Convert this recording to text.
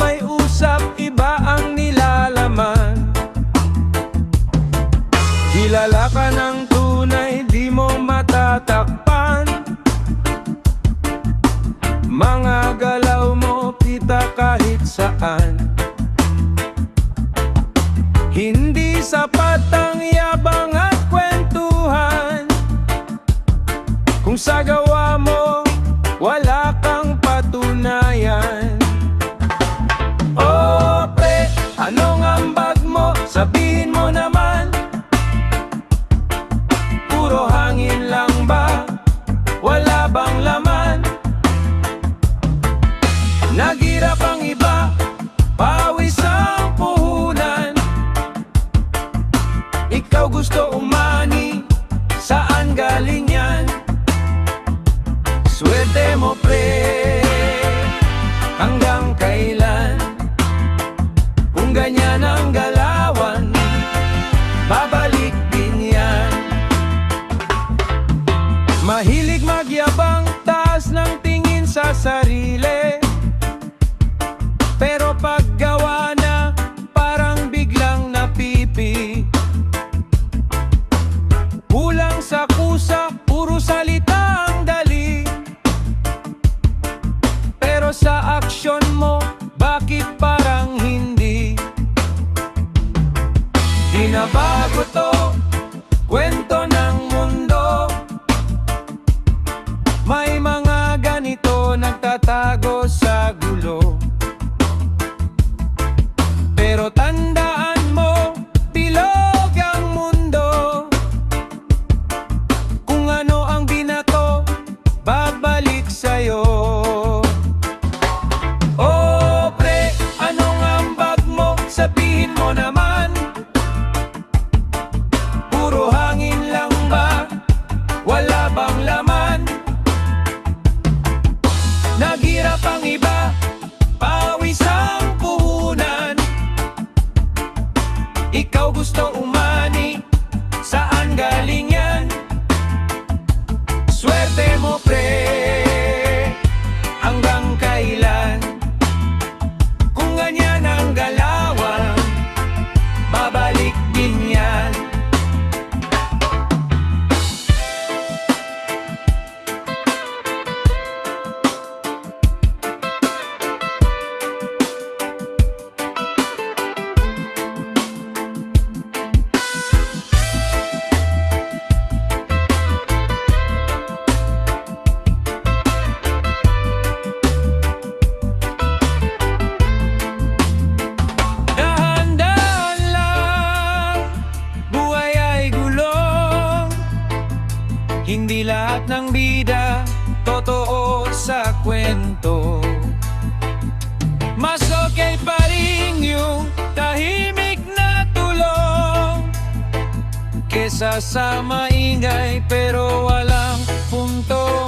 may usap, iba ang nilalaman. Kilala ka ng tunay, di mo matatakpan. Mga galaw mo, kita kahit saan. Hindi sapat ang yabang at kwentuhan kung sa gawa mo wala kang patunayan. Oh pre, anong ambag mo? Sabihin mo naman. Puro hangin lang ba? Wala bang laman? Naghirap ang iba, pawis ang puhunan. Ikaw gusto umani, saan galing yan? Swerte mo pre, hanggang kailan? Kung ganyan ang galawan, babalik din yan. Mahilig magyabang, taas ng tingin sa sarili, pero paggawa na, parang biglang napipi. Kulang sa kusa, puro salita ang dali, pero sa aksyon mo, bakit parang hindi? Di na bago to, kwento ng mundo. May mga ganito nagtatago sa gulo. Pero tandaan mo, bilog ang mundo. Kung ano ang binato, babalik sa'yo. Oh pre, anong ambag mo? Sabihin mo naman. Puro hangin lang ba? Wala bang laman? Naghirap ang iba, pawis ang puhunan. Ikaw gusto umani, saan galing yan? Swerte mo pre, hanggang kailan? Kung ganyan ang galawan, babalik din yan. Hindi lahat ng bida totoo sa kwento. Mas okay pa rin yung tahimik na tulong, kesa sa maingay pero walang punto.